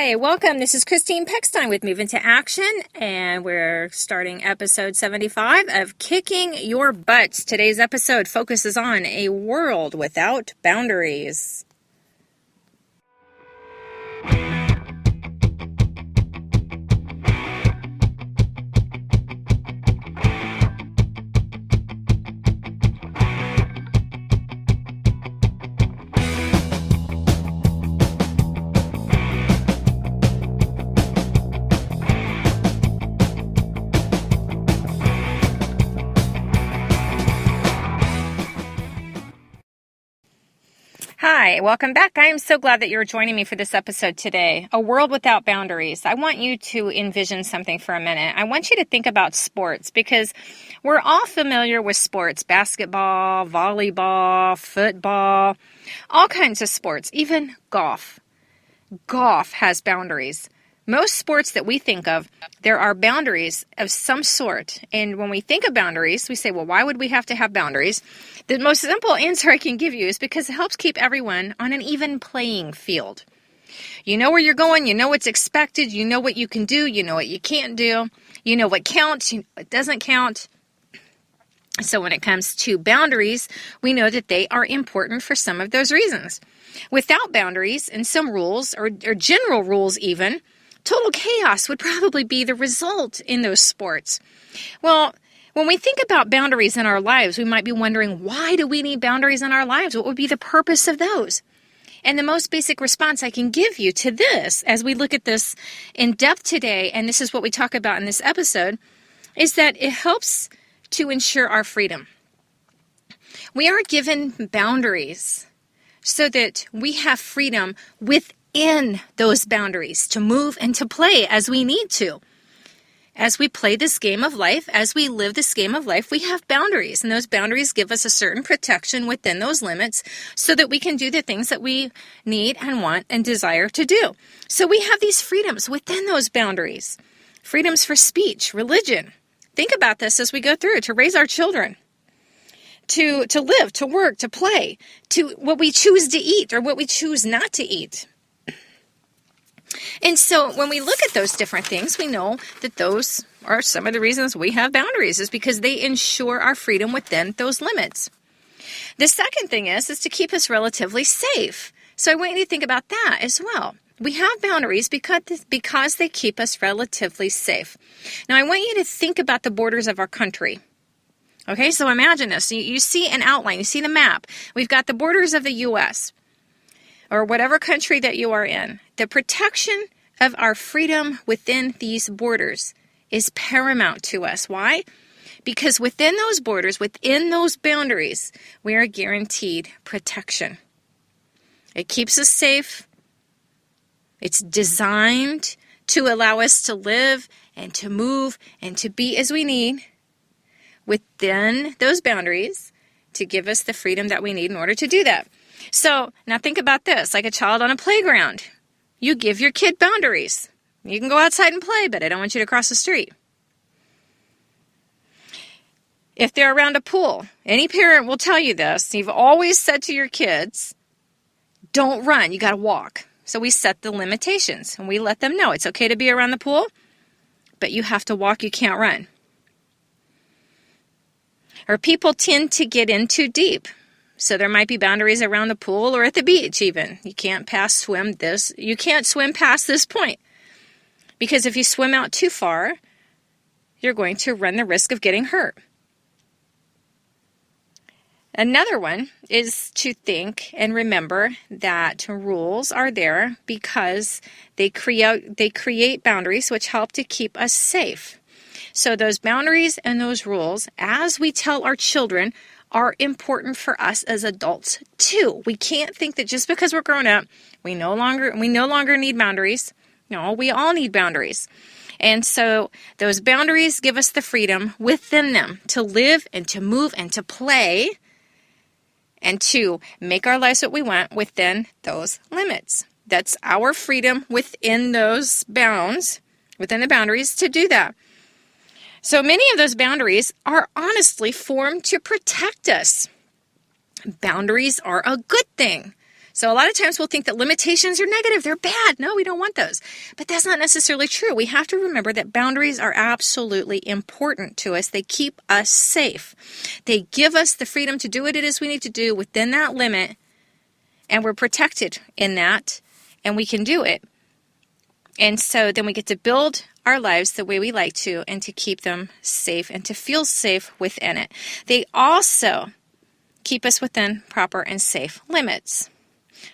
Hi, welcome. This is Christine Peckstein with Move Into Action, and we're starting episode 75 of Kicking Your Butts. Today's episode focuses on a world without boundaries. Hi, welcome back. I am so glad that you're joining me for this episode today. A world without boundaries. I want you to envision something for a minute. I want you to think about sports because we're all familiar with sports, basketball, volleyball, football, all kinds of sports, even golf. Golf has boundaries. Most sports that we think of, there are boundaries of some sort. And when we think of boundaries, we say, well, why would we have to have boundaries? The most simple answer I can give you is because it helps keep everyone on an even playing field. You know where you're going, you know what's expected, you know what you can do, you know what you can't do, you know what counts, you know what doesn't count. So when it comes to boundaries, we know that they are important for some of those reasons. Without boundaries and some rules, or general rules even, total chaos would probably be the result in those sports. Well, when we think about boundaries in our lives, we might be wondering, why do we need boundaries in our lives? What would be the purpose of those? And the most basic response I can give you to this, as we look at this in depth today, and this is what we talk about in this episode, is that it helps to ensure our freedom. We are given boundaries so that we have freedom within those boundaries to move and to play as we need to. As we play this game of life, as we live this game of life, we have boundaries, and those boundaries give us a certain protection within those limits so that we can do the things that we need and want and desire to do. So we have these freedoms within those boundaries. Freedoms for speech, religion. Think about this as we go through to raise our children, to live, to work, to play, to what we choose to eat or what we choose not to eat. And so when we look at those different things, we know that those are some of the reasons we have boundaries, is because they ensure our freedom within those limits. The second thing is to keep us relatively safe. So I want you to think about that as well. We have boundaries because they keep us relatively safe. Now I want you to think about the borders of our country. Okay, so imagine this. You see an outline, you see the map. We've got the borders of the U.S. or whatever country that you are in. The protection of our freedom within these borders is paramount to us. Why? Because within those borders, within those boundaries, we are guaranteed protection. It keeps us safe. It's designed to allow us to live and to move and to be as we need within those boundaries to give us the freedom that we need in order to do that. So now think about this, like a child on a playground. You give your kid boundaries. You can go outside and play, but I don't want you to cross the street. If they're around a pool, any parent will tell you this. You've always said to your kids, don't run, you got to walk. So we set the limitations and we let them know it's okay to be around the pool, but you have to walk, you can't run. Or people tend to get in too deep. So there might be boundaries around the pool or at the beach even. You can't swim past this point. Because if you swim out too far, you're going to run the risk of getting hurt. Another one is to think and remember that rules are there because they create boundaries which help to keep us safe. So those boundaries and those rules, as we tell our children, are important for us as adults too. We can't think that just because we're grown up, we no longer need boundaries. No, we all need boundaries. And so those boundaries give us the freedom within them to live and to move and to play and to make our lives what we want within those limits. That's our freedom within those bounds, within the boundaries to do that. So many of those boundaries are honestly formed to protect us. Boundaries are a good thing. So a lot of times we'll think that limitations are negative. They're bad. No, we don't want those. But that's not necessarily true. We have to remember that boundaries are absolutely important to us. They keep us safe. They give us the freedom to do what it is we need to do within that limit, and we're protected in that, and we can do it. And so then we get to build our lives the way we like to, and to keep them safe and to feel safe within it. They also keep us within proper and safe limits.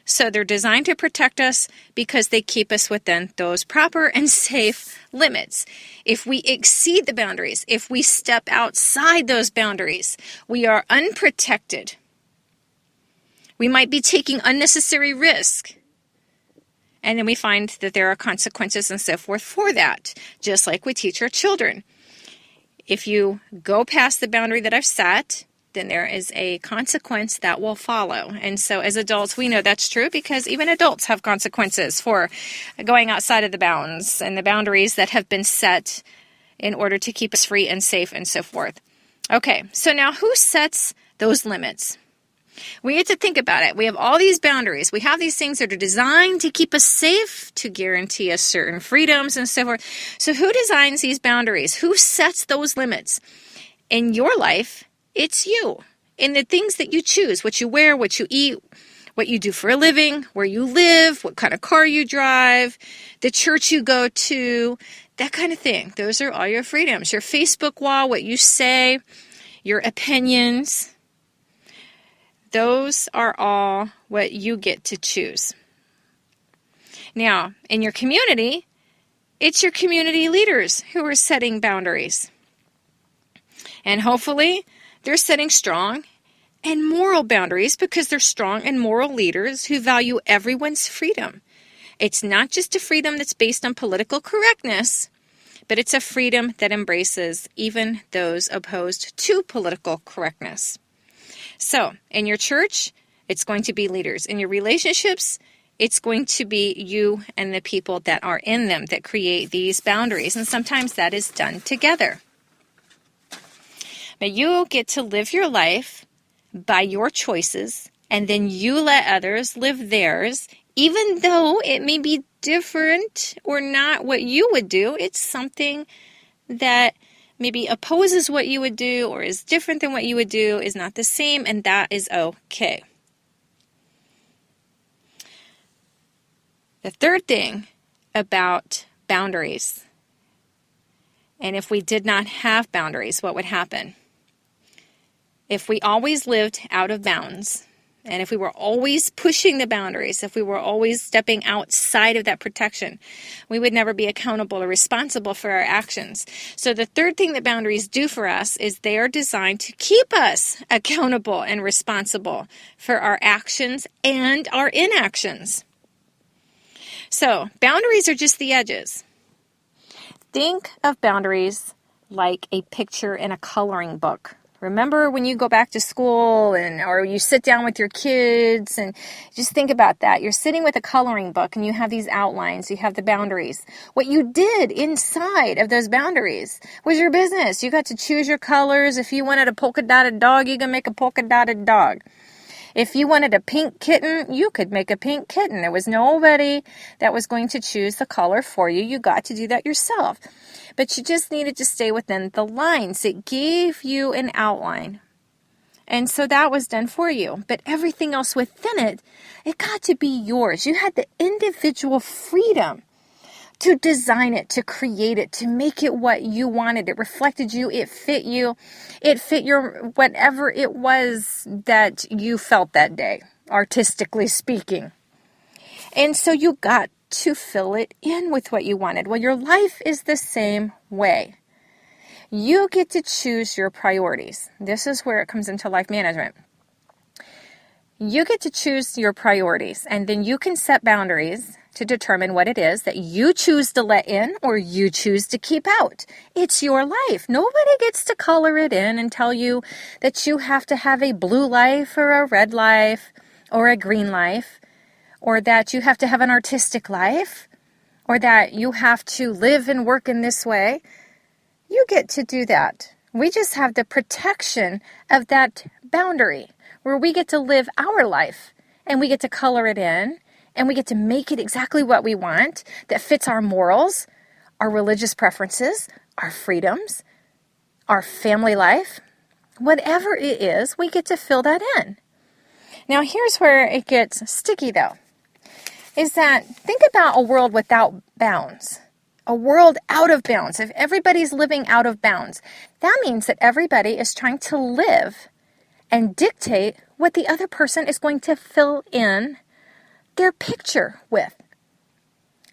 So they're designed to protect us because they keep us within those proper and safe limits. If we exceed the boundaries, if we step outside those boundaries, we are unprotected. We might be taking unnecessary risk. And then we find that there are consequences and so forth for that, just like we teach our children. If you go past the boundary that I've set, then there is a consequence that will follow. And so as adults, we know that's true because even adults have consequences for going outside of the bounds and the boundaries that have been set in order to keep us free and safe and so forth. Okay, so now who sets those limits? We get to think about it. We have all these boundaries. We have these things that are designed to keep us safe, to guarantee us certain freedoms and so forth. So who designs these boundaries? Who sets those limits? In your life, it's you. In the things that you choose, what you wear, what you eat, what you do for a living, where you live, what kind of car you drive, the church you go to, that kind of thing. Those are all your freedoms. Your Facebook wall, what you say, your opinions. Those are all what you get to choose. Now, in your community, it's your community leaders who are setting boundaries. And hopefully, they're setting strong and moral boundaries because they're strong and moral leaders who value everyone's freedom. It's not just a freedom that's based on political correctness, but it's a freedom that embraces even those opposed to political correctness. So, in your church, it's going to be leaders. In your relationships, it's going to be you and the people that are in them that create these boundaries. And sometimes that is done together. But you get to live your life by your choices, and then you let others live theirs, even though it may be different or not what you would do. It's something that maybe opposes what you would do or is different than what you would do, is not the same, and that is okay. The third thing about boundaries, and if we did not have boundaries, what would happen? If we always lived out of bounds, and if we were always pushing the boundaries, if we were always stepping outside of that protection, we would never be accountable or responsible for our actions. So the third thing that boundaries do for us is they are designed to keep us accountable and responsible for our actions and our inactions. So boundaries are just the edges. Think of boundaries like a picture in a coloring book. Remember when you go back to school or you sit down with your kids and just think about that. You're sitting with a coloring book and you have these outlines, you have the boundaries. What you did inside of those boundaries was your business. You got to choose your colors. If you wanted a polka dotted dog, you can make a polka dotted dog. If you wanted a pink kitten, you could make a pink kitten. There was nobody that was going to choose the color for you. You got to do that yourself. But you just needed to stay within the lines. It gave you an outline. And so that was done for you. But everything else within it, it got to be yours. You had the individual freedom to design it, to create it, to make it what you wanted. It reflected you. It fit you. It fit your whatever it was that you felt that day, artistically speaking. And so you got to fill it in with what you wanted. Well, your life is the same way. You get to choose your priorities. This is where it comes into life management. You get to choose your priorities, and then you can set boundaries to determine what it is that you choose to let in or you choose to keep out. It's your life. Nobody gets to color it in and tell you that you have to have a blue life or a red life or a green life, or that you have to have an artistic life, or that you have to live and work in this way. You get to do that. We just have the protection of that boundary where we get to live our life and we get to color it in, and we get to make it exactly what we want that fits our morals, our religious preferences, our freedoms, our family life. Whatever it is, we get to fill that in. Now, here's where it gets sticky, though, is that think about a world without bounds, a world out of bounds. If everybody's living out of bounds, that means that everybody is trying to live and dictate what the other person is going to fill in their picture with.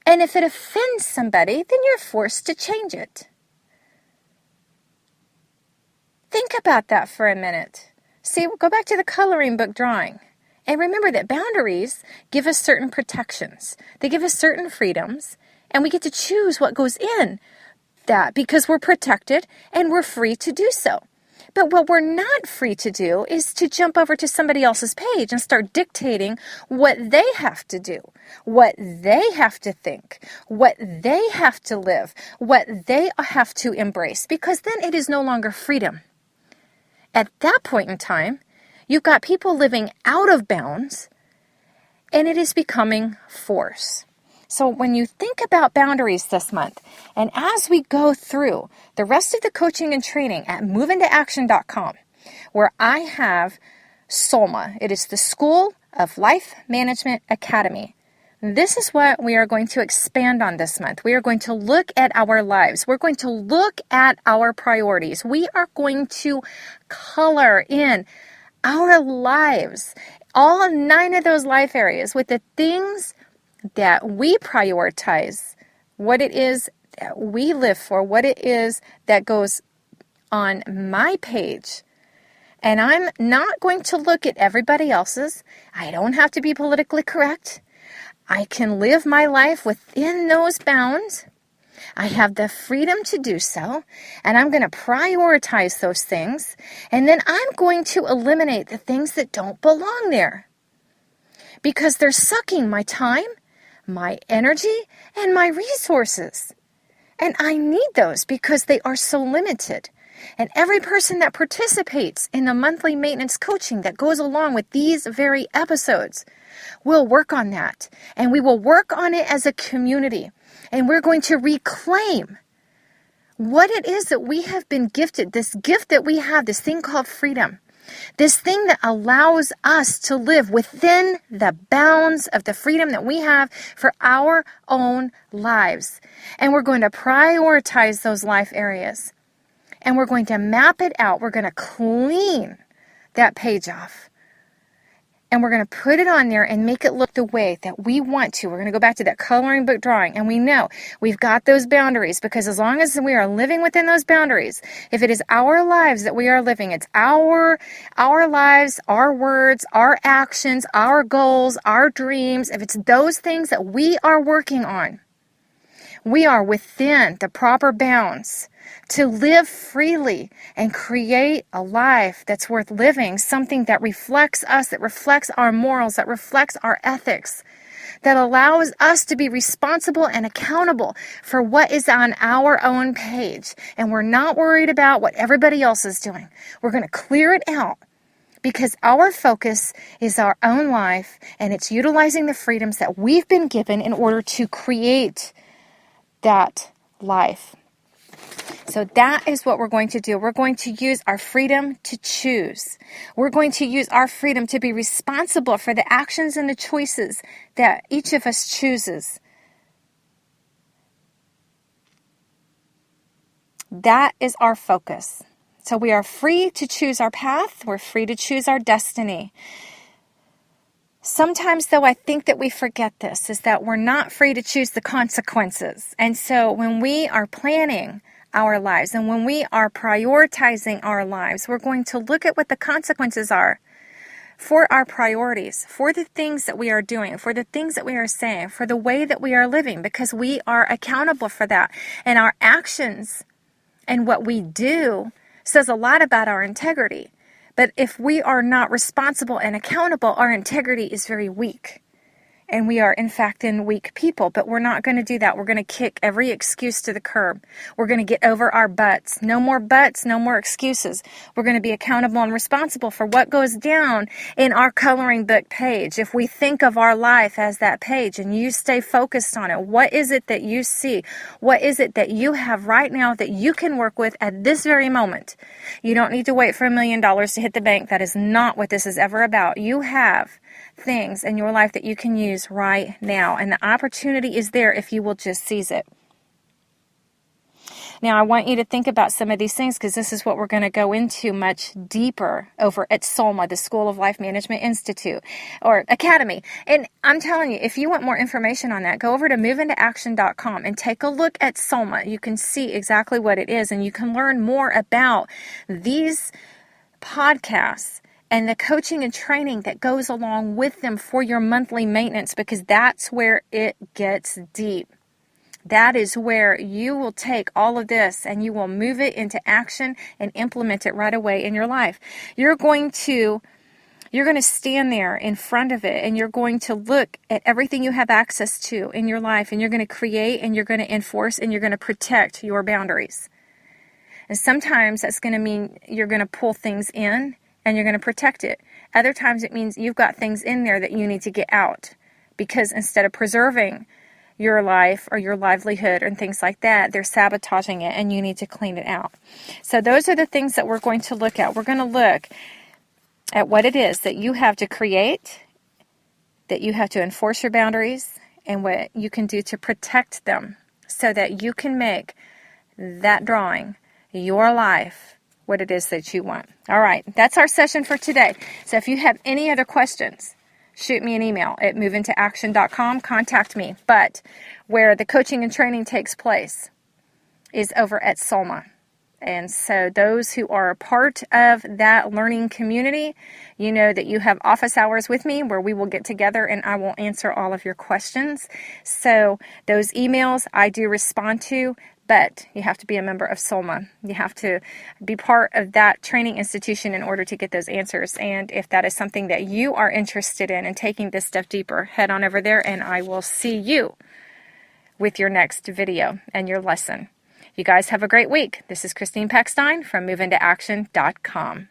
And if it offends somebody, then you're forced to change it. Think about that for a minute. See, go back to the coloring book drawing. And remember that boundaries give us certain protections. They give us certain freedoms, and we get to choose what goes in that because we're protected and we're free to do so. But what we're not free to do is to jump over to somebody else's page and start dictating what they have to do, what they have to think, what they have to live, what they have to embrace, because then it is no longer freedom. At that point in time, you've got people living out of bounds, and it is becoming force. So when you think about boundaries this month, and as we go through the rest of the coaching and training at moveintoaction.com, where I have SOLMA, it is the School of Life Management Academy. This is what we are going to expand on this month. We are going to look at our lives. We're going to look at our priorities. We are going to color in our lives, all 9 of those life areas, with the things that we prioritize, what it is that we live for, what it is that goes on my page. And I'm not going to look at everybody else's. I don't have to be politically correct. I can live my life within those bounds. I have the freedom to do so, and I'm going to prioritize those things, and then I'm going to eliminate the things that don't belong there because they're sucking my time, my energy, and my resources. And I need those because they are so limited. And every person that participates in the monthly maintenance coaching that goes along with these very episodes will work on that. And we will work on it as a community. And we're going to reclaim what it is that we have been gifted, this gift that we have, this thing called freedom, this thing that allows us to live within the bounds of the freedom that we have for our own lives. And we're going to prioritize those life areas. And we're going to map it out. We're going to clean that page off. And we're going to put it on there and make it look the way that we want to. We're going to go back to that coloring book drawing. And we know we've got those boundaries because as long as we are living within those boundaries, if it is our lives that we are living, it's our lives, our words, our actions, our goals, our dreams. If it's those things that we are working on, we are within the proper bounds to live freely and create a life that's worth living, something that reflects us, that reflects our morals, that reflects our ethics, that allows us to be responsible and accountable for what is on our own page. And we're not worried about what everybody else is doing. We're going to clear it out because our focus is our own life, and it's utilizing the freedoms that we've been given in order to create that life. So that is what we're going to do. We're going to use our freedom to choose. We're going to use our freedom to be responsible for the actions and the choices that each of us chooses. That is our focus. So we are free to choose our path. We're free to choose our destiny. Sometimes, though, I think that we forget this, is that we're not free to choose the consequences. And so when we are planning our lives and when we are prioritizing our lives, we're going to look at what the consequences are for our priorities, for the things that we are doing, for the things that we are saying, for the way that we are living, because we are accountable for that. And our actions and what we do says a lot about our integrity. But if we are not responsible and accountable, our integrity is very weak. And we are, in fact, weak people, but we're not going to do that. We're going to kick every excuse to the curb. We're going to get over our butts. No more butts, no more excuses. We're going to be accountable and responsible for what goes down in our coloring book page. If we think of our life as that page and you stay focused on it, what is it that you see? What is it that you have right now that you can work with at this very moment? You don't need to wait for $1 million to hit the bank. That is not what this is ever about. You have things in your life that you can use right now, and the opportunity is there if you will just seize it. Now, I want you to think about some of these things because this is what we're going to go into much deeper over at SOLMA, the School of Life Management Institute or Academy. And I'm telling you, if you want more information on that, go over to moveintoaction.com and take a look at SOLMA. You can see exactly what it is, and you can learn more about these podcasts and the coaching and training that goes along with them for your monthly maintenance, because that's where it gets deep. That is where you will take all of this and you will move it into action and implement it right away in your life. You're going to stand there in front of it and you're going to look at everything you have access to in your life, and you're going to create and you're going to enforce and you're going to protect your boundaries. And sometimes that's going to mean you're going to pull things in and you're going to protect it. Other times it means you've got things in there that you need to get out, because instead of preserving your life or your livelihood and things like that, they're sabotaging it and you need to clean it out. So those are the things that we're going to look at. We're going to look at what it is that you have to create, that you have to enforce your boundaries, and what you can do to protect them so that you can make that drawing, your life, what it is that you want. All right, that's our session for today. So if you have any other questions, shoot me an email at moveintoaction.com. Contact me. But where the coaching and training takes place is over at SOLMA. And so those who are a part of that learning community, you know that you have office hours with me where we will get together and I will answer all of your questions. So those emails I do respond to, but you have to be a member of SOLMA. You have to be part of that training institution in order to get those answers. And if that is something that you are interested in and taking this stuff deeper, head on over there and I will see you with your next video and your lesson. You guys have a great week. This is Christine Peckstein from moveintoaction.com.